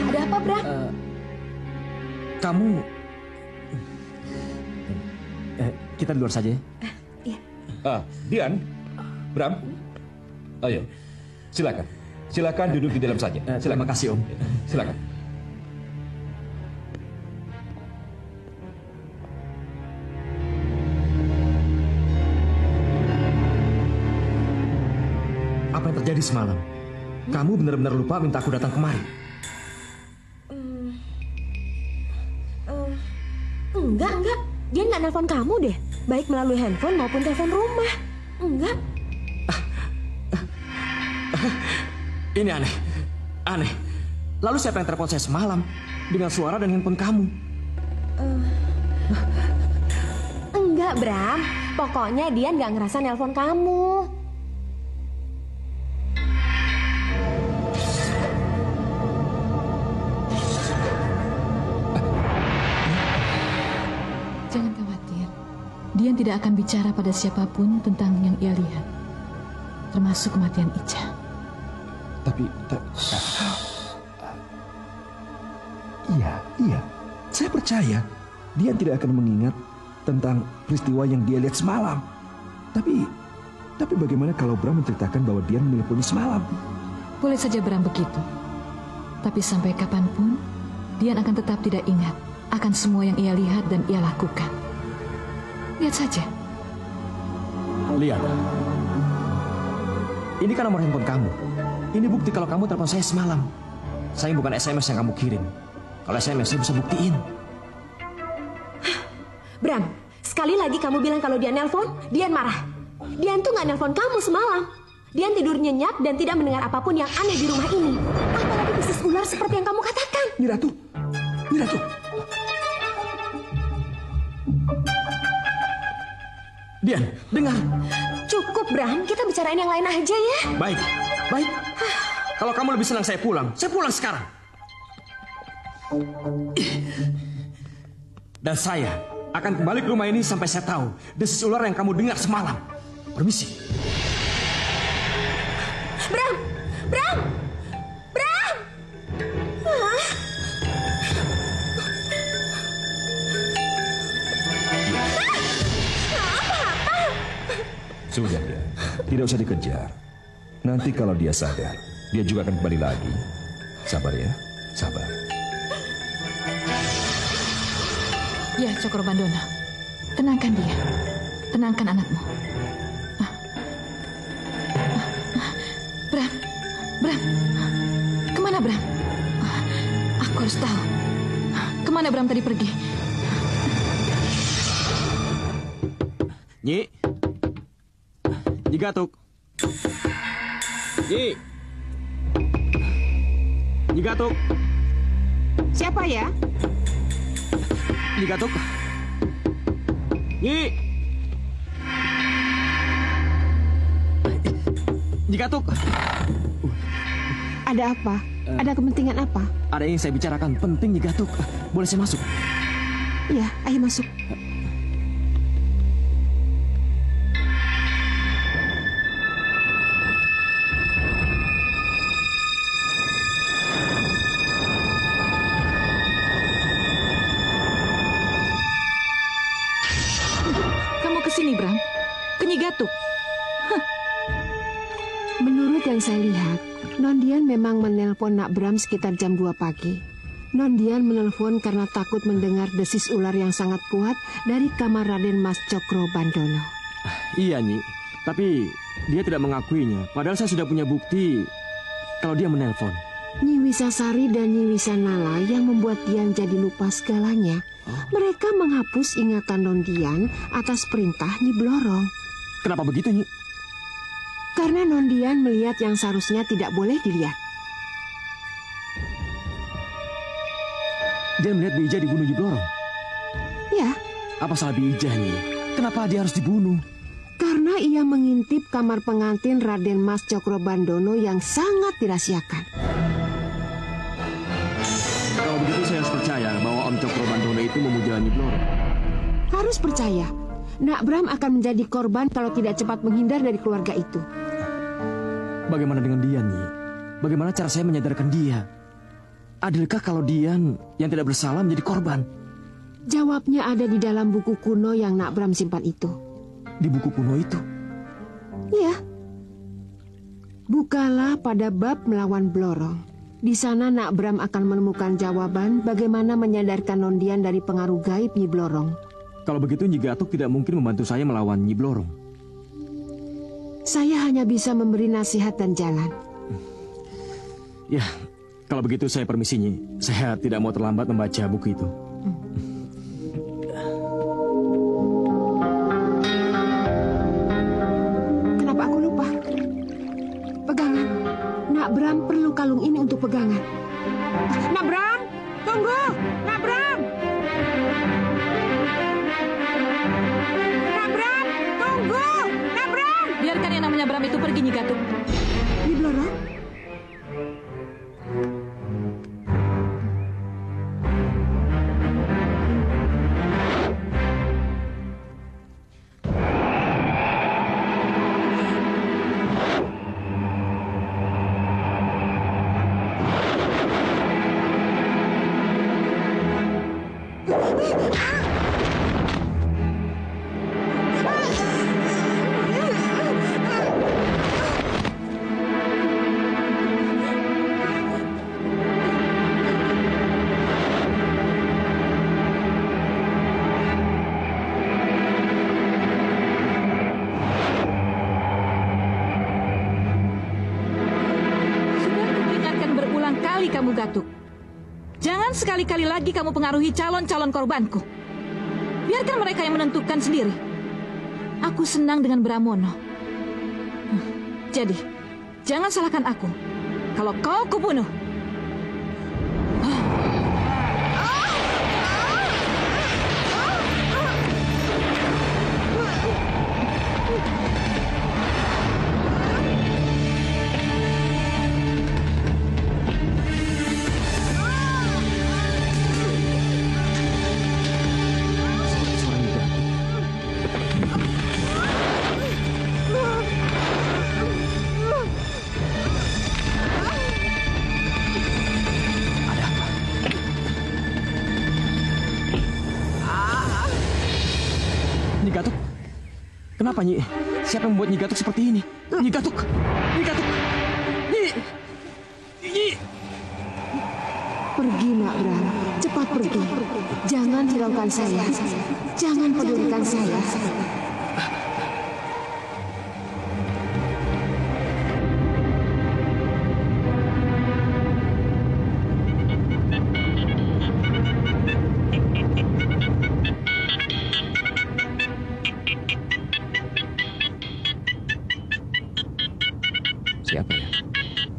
Ada apa, Bram?
Kamu... kita di luar saja ya?
Dian? Bram? Ayo, silakan. Silakan duduk di dalam saja.
Terima kasih, Om.
Silakan.
Apa yang terjadi semalam? Kamu benar-benar lupa minta aku datang kemari.
Enggak. Dia nggak nelpon kamu deh. Baik melalui handphone maupun telepon rumah. Enggak.
Ini aneh. Lalu siapa yang telepon saya semalam dengan suara dan handphone kamu?
Enggak, Bram. Pokoknya dia nggak ngerasa nelpon kamu.
Jangan khawatir. Dian tidak akan bicara pada siapapun tentang yang ia lihat. Termasuk kematian Ica.
Iya. Saya percaya dia tidak akan mengingat tentang peristiwa yang dia lihat semalam. Tapi bagaimana kalau Bram menceritakan bahwa dia menelponi semalam?
Boleh saja Bram begitu. Tapi sampai kapanpun, Dian akan tetap tidak ingat akan semua yang ia lihat dan ia lakukan. Lihat saja.
Lihat. Ini kan nomor handphone kamu. Ini bukti kalau kamu telepon saya semalam. Saya bukan SMS yang kamu kirim. Kalau SMS saya bisa buktiin.
Bram, sekali lagi kamu bilang kalau dia nelpon, Dian marah. Dian tuh nggak nelpon kamu semalam. Dian tidur nyenyak dan tidak mendengar apapun yang aneh di rumah ini. Apalagi bisnis ular seperti yang kamu katakan.
Nyi Ratu.
Dian, dengar.
Cukup, Bram. Kita bicarain yang lain aja ya.
Baik. Kalau kamu lebih senang saya pulang sekarang. Dan saya akan kembali ke rumah ini sampai saya tahu desis ular yang kamu dengar semalam. Permisi.
Bram!
Sudah ya, tidak usah dikejar. Nanti kalau dia sadar, dia juga akan kembali lagi. Sabar ya, sabar.
Ya, Cokro Bandono. Tenangkan dia. Tenangkan anakmu. Bram. Kemana Bram? Aku harus tahu. Kemana Bram tadi pergi?
Nyi. Nyi Gatuk. Nyi. Nyi Gatuk.
Siapa ya?
Nyi Gatuk. Nyi. Nyi Gatuk.
Ada apa? Ada kepentingan apa?
Ada yang saya bicarakan penting, Nyi Gatuk. Boleh saya masuk?
Iya, ayo masuk.
Kamu kesini, Bram? Ke Nyi Gatuk?
Menurut yang saya lihat, Nondian memang menelpon Nak Bram sekitar jam 2 pagi. Nondian menelpon karena takut mendengar desis ular yang sangat kuat dari kamar Raden Mas Cokrobandono.
Iya, Nyi. Tapi dia tidak mengakuinya. Padahal saya sudah punya bukti kalau dia menelpon.
Nyi Wisasari dan Nyi Wisanala yang membuat Dian jadi lupa segalanya. Mereka menghapus ingatan Nondian atas perintah Nyi Blorong.
Kenapa begitu, Nyi?
Karena Nondian melihat yang seharusnya tidak boleh dilihat.
Dia melihat Bija dibunuh Nyi Blorong?
Ya.
Apa salah Bija, Nyi? Kenapa dia harus dibunuh?
Karena ia mengintip kamar pengantin Raden Mas Cokrobandono yang sangat dirahasiakan.
Kalau begitu saya harus percaya bahwa Om Cokrobandono itu memuja Nyi Blorong.
Harus percaya. Nak Bram akan menjadi korban kalau tidak cepat menghindar dari keluarga itu.
Bagaimana dengan Dian, Nyi? Bagaimana cara saya menyadarkan dia? Adilkah kalau Dian yang tidak bersalah menjadi korban?
Jawabnya ada di dalam buku kuno yang Nak Bram simpan itu.
Di buku kuno itu?
Iya. Bukalah pada bab melawan Blorong. Di sana Nak Bram akan menemukan jawaban bagaimana menyadarkan Nondian dari pengaruh gaib Nyi Blorong.
Kalau begitu Nyi Gatuk tidak mungkin membantu saya melawan Nyi Blorong.
Saya hanya bisa memberi nasihat dan jalan.
Ya, kalau begitu saya permisi, Nyi. Saya tidak mau terlambat membaca buku itu.
Kenapa aku lupa? Pegangan. Nak Bram perlu kalung ini untuk pegangan. Nak Bram, tunggu! Nak Bram! Nak Bram, tunggu! Nak Bram!
Biarkan yang namanya Bram itu pergi, Nyi Gatuk.
Nyi Blorong?
Kamu Gatuk. Jangan sekali-kali lagi kamu pengaruhi calon-calon korbanku. Biarkan mereka yang menentukan sendiri. Aku senang dengan Bramono. Jadi, jangan salahkan aku. Kalau kau kubunuh.
Nyi Gatuk, kenapa Nyi? Siapa yang membuat Nyi Gatuk seperti ini? Nyi Gatuk, Nyi Gatuk, Nyi.
Pergi, Nak Bram. Cepat pergi. Jangan hiraukan saya. Jangan pedulikan saya.
Siapa ya?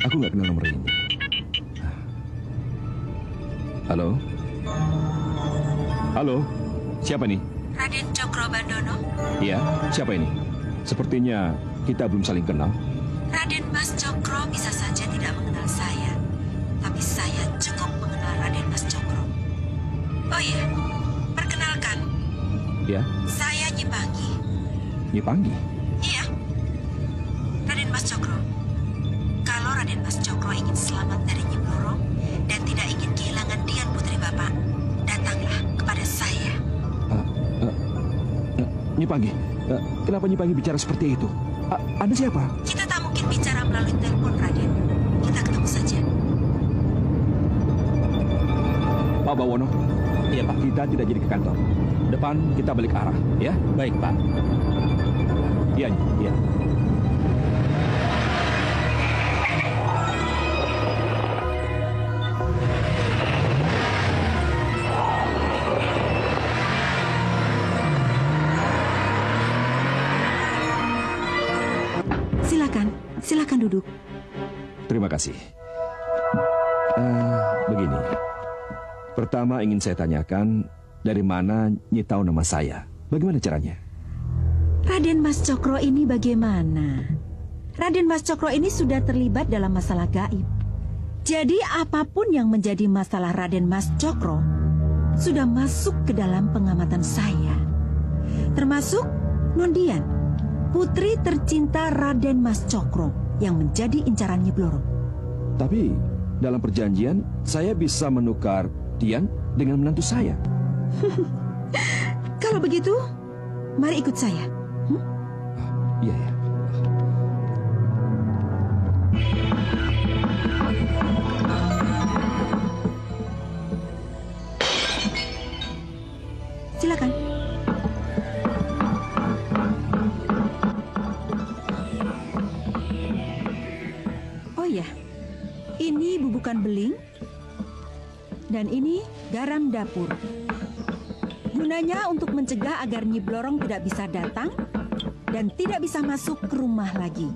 Aku nggak kenal nomor ini. Halo? Halo? Siapa nih?
Raden Cokrobandono.
Iya, siapa ini? Sepertinya kita belum saling kenal.
Raden Mas Cokro bisa saja tidak mengenal saya, tapi saya cukup mengenal Raden Mas Cokro. Oh iya, perkenalkan.
Ya?
Saya Nyi Panggi.
Nyi Panggi?
Iya. Raden Mas Cokro. Kalau Raden Mas Cokro ingin selamat dari Nyi Blorong dan tidak ingin kehilangan Dian putri Bapak, datanglah kepada saya.
Nyi Panggi, kenapa Nyi Panggi bicara seperti itu? Anda siapa?
Kita tak mungkin bicara melalui telepon, Raden. Kita ketemu saja.
Pak Bawono. Iya, Pak. Kita tidak jadi ke kantor. Depan kita balik arah, ya?
Baik, Pak.
Iya, iya.
Silakan duduk.
Terima kasih. Begini. Pertama ingin saya tanyakan, dari mana Nyi tahu nama saya? Bagaimana caranya?
Raden Mas Cokro ini bagaimana? Raden Mas Cokro ini sudah terlibat dalam masalah gaib. Jadi apapun yang menjadi masalah Raden Mas Cokro sudah masuk ke dalam pengamatan saya. Termasuk Nondian, putri tercinta Raden Mas Cokro yang menjadi incaran Nyi Blorong.
Tapi dalam perjanjian saya bisa menukar Dian dengan menantu saya.
Kalau begitu, mari ikut saya.
Iya ya.
Silakan. Oh ya, ini bubukan beling dan ini garam dapur. Gunanya untuk mencegah agar Nyi Blorong tidak bisa datang dan tidak bisa masuk ke rumah lagi.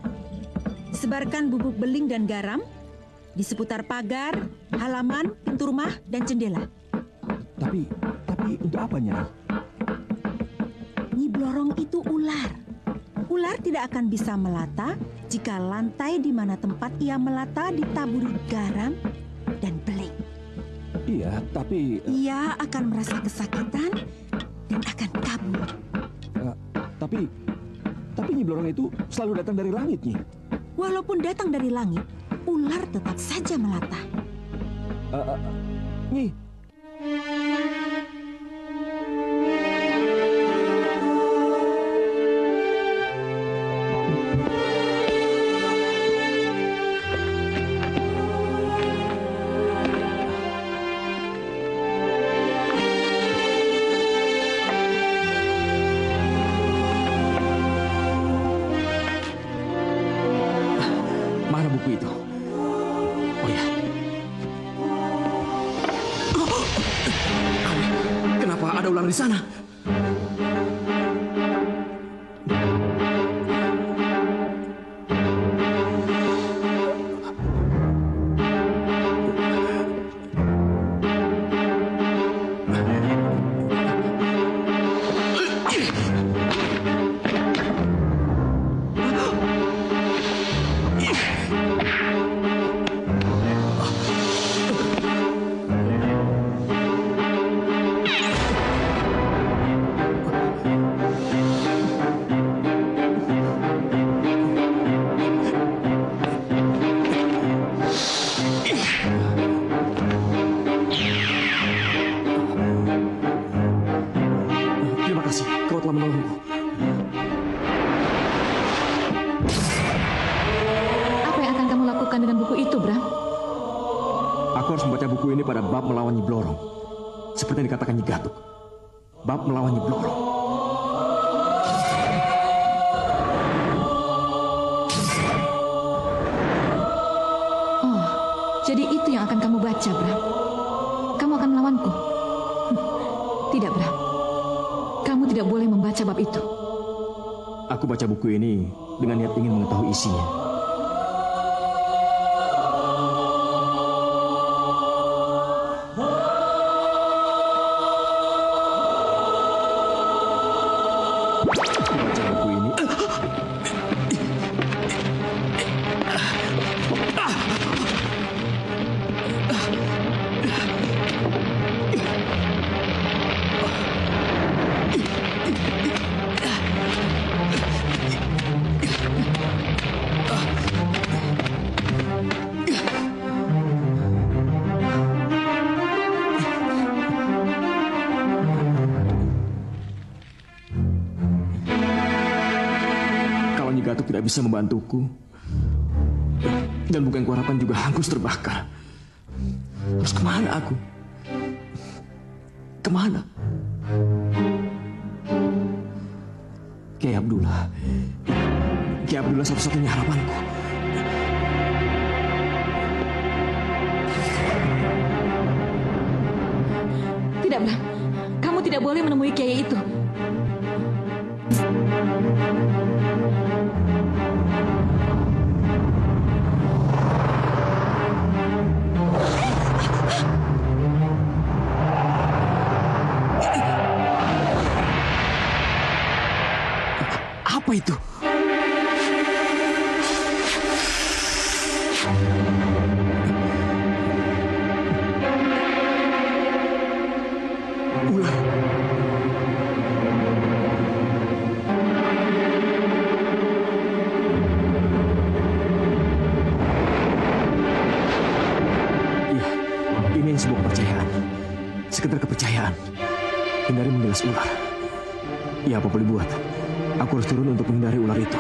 Sebarkan bubuk beling dan garam di seputar pagar, halaman, pintu rumah, dan jendela.
Tapi untuk apanya?
Nyi Blorong itu ular. Ular tidak akan bisa melata jika lantai di mana tempat ia melata ditaburi garam dan beling.
Iya, tapi...
Ia akan merasa kesakitan dan akan kabur.
Tapi Nyi Blorong itu selalu datang dari langit, Nyi.
Walaupun datang dari langit, ular tetap saja melata.
Nyi.
Mana buku itu? Oh ya. Kenapa ada ular di sana? Aku harus membaca buku ini pada bab melawan Nyi Blorong. Seperti yang dikatakan Nyi Gatuk. Bab melawan Nyi Blorong.
Oh, jadi itu yang akan kamu baca, Bram. Kamu akan melawanku. Tidak, Bram. Kamu tidak boleh membaca bab itu.
Aku baca buku ini dengan niat ingin mengetahui isinya. Gatuk tidak bisa membantuku. Dan buku yang kuharapkan juga hangus terbakar. Harus kemana aku? Kemana? Kiai Abdullah. Kiai Abdullah satu-satunya harapanku.
Tidak, Bram. Kamu tidak boleh menemui Kiai itu.
Apa itu? Ular. Iya, ini yang sebuah kepercayaan. Sekedar kepercayaan. Hindari menggilas ular. Ya, apa boleh buat? Aku harus turun untuk menghindari ular itu.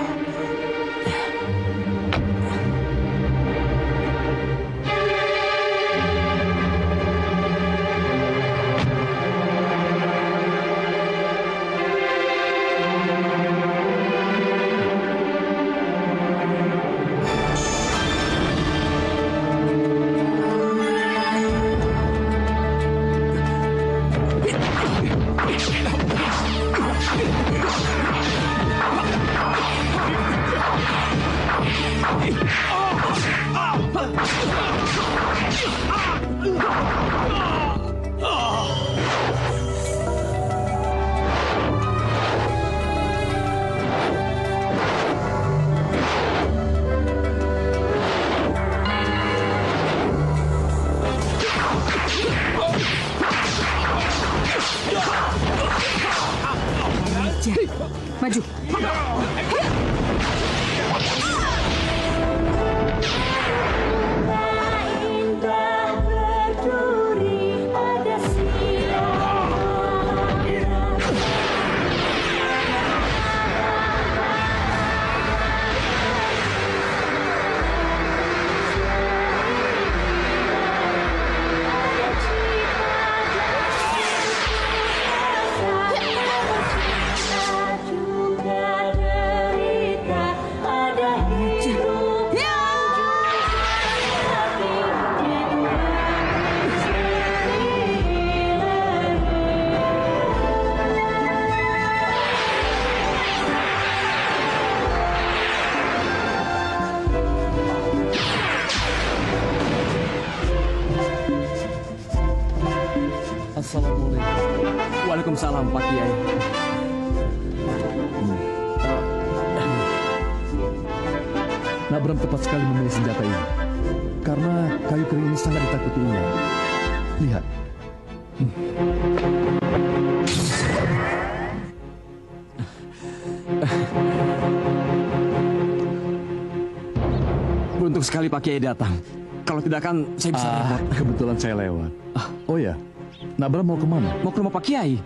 Maju.
Assalamualaikum. Waalaikumsalam, Pak Kiai.
Nak Bram tepat sekali memilih senjata ini. Karena kayu kering ini sangat ditakuti ular. Lihat.
Beruntung sekali Pak Kiai datang. Kalau tidak kan saya bisa repot.
Kebetulan saya lewat. Oh ya, Nak Bram mau kemana?
Mau ke rumah Pak Kiai.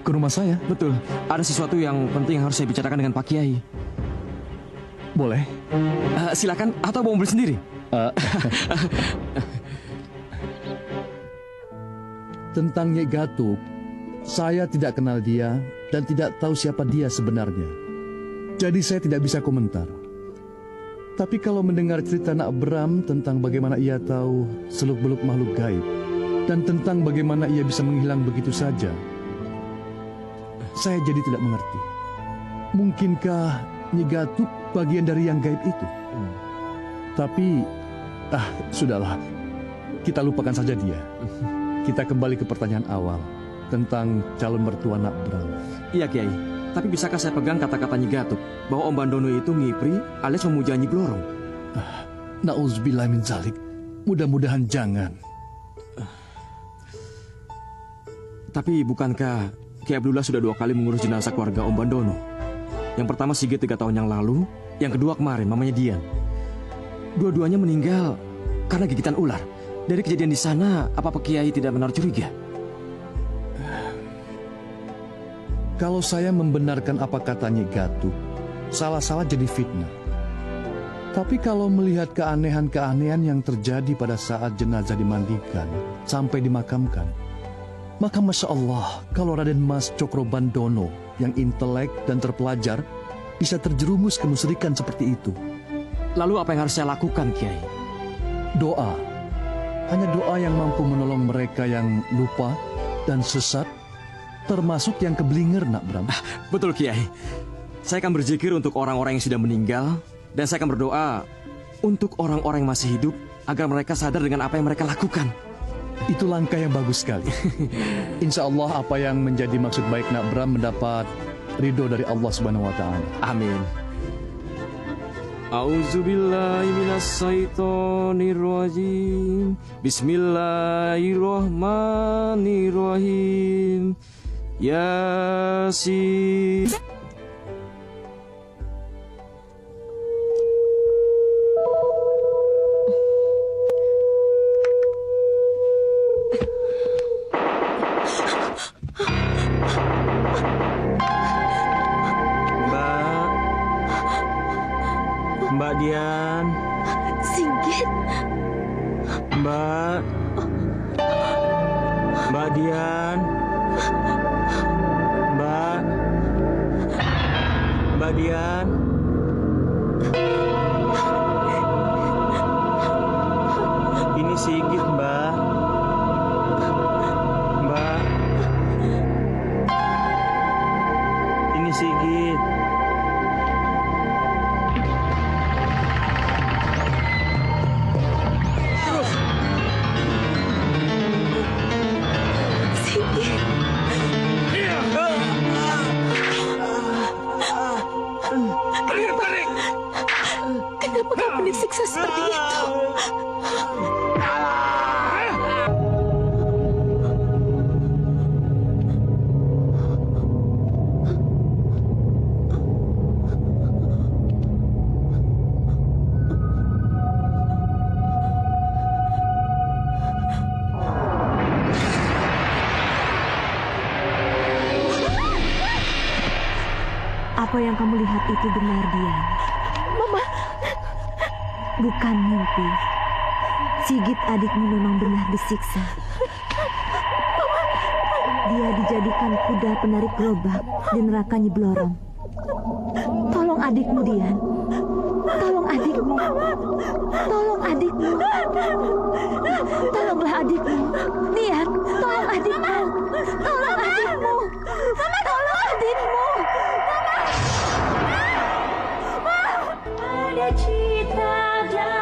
Ke rumah saya?
Betul. Ada sesuatu yang penting yang harus saya bicarakan dengan Pak Kiai.
Boleh.
Silakan, atau mau mobil sendiri?
Tentang Nyai Gatuk, saya tidak kenal dia dan tidak tahu siapa dia sebenarnya. Jadi saya tidak bisa komentar. Tapi kalau mendengar cerita Nak Bram tentang bagaimana ia tahu seluk-beluk makhluk gaib dan tentang bagaimana ia bisa menghilang begitu saja, saya jadi tidak mengerti. Mungkinkah Nyai Gatuk bagian dari yang gaib itu? Tapi, sudahlah. Kita lupakan saja dia. Kita kembali ke pertanyaan awal tentang calon mertua Nak Bram.
Iya, Kiai. Tapi bisakah saya pegang kata-kata Nyai Gatuk bahwa Om Bandono itu ngipri alias memuja Nyi Blorong?
Nauzubillah min zalik. Mudah-mudahan jangan.
Tapi bukankah Kiai Abdullah sudah 2 kali mengurus jenazah keluarga Om Bandono? Yang pertama Sigit 3 tahun yang lalu, yang kedua kemarin mamanya Dian. Dua-duanya meninggal karena gigitan ular. Dari kejadian di sana, apa Pak Kiai tidak menaruh curiga?
Kalau saya membenarkan apa kata Nyai Gatuk, salah-salah jadi fitnah. Tapi kalau melihat keanehan-keanehan yang terjadi pada saat jenazah dimandikan sampai dimakamkan, maka Masya Allah, kalau Raden Mas Cokrobandono yang intelek dan terpelajar bisa terjerumus kemusyrikan seperti itu.
Lalu apa yang harus saya lakukan, Kiai?
Doa. Hanya doa yang mampu menolong mereka yang lupa dan sesat, termasuk yang keblinger, Nak Bram.
Betul, Kiai. Saya akan berzikir untuk orang-orang yang sudah meninggal, dan saya akan berdoa untuk orang-orang yang masih hidup agar mereka sadar dengan apa yang mereka lakukan.
Itu langkah yang bagus sekali. Insya Allah apa yang menjadi maksud baik Nak Bram mendapat ridho dari Allah Subhanahu wa Ta'ala.
Amin. A'udzubillahi minasyaitonirrajim. Bismillahirrahmanirrahim. Yasin. Mbak Dian.
Singgit.
Mbak Dian. Mbak Dian. Ini Sigit, Mbak. Ini Sigit.
Kenapa kamu disiksa seperti itu?
Apa yang kamu lihat itu benar, Dian?
Mama.
Bukan mimpi. Sigit adikmu memang benar disiksa. Dia dijadikan kuda penarik gerobak di neraka Nyi Blorong. Tolong adikmu, Dian. Tolong adikmu. Tolong adikmu. Tolonglah adikmu. Dian, tolong adikmu. Tolong adikmu. Mama, tolong adikmu.
Ada cita dan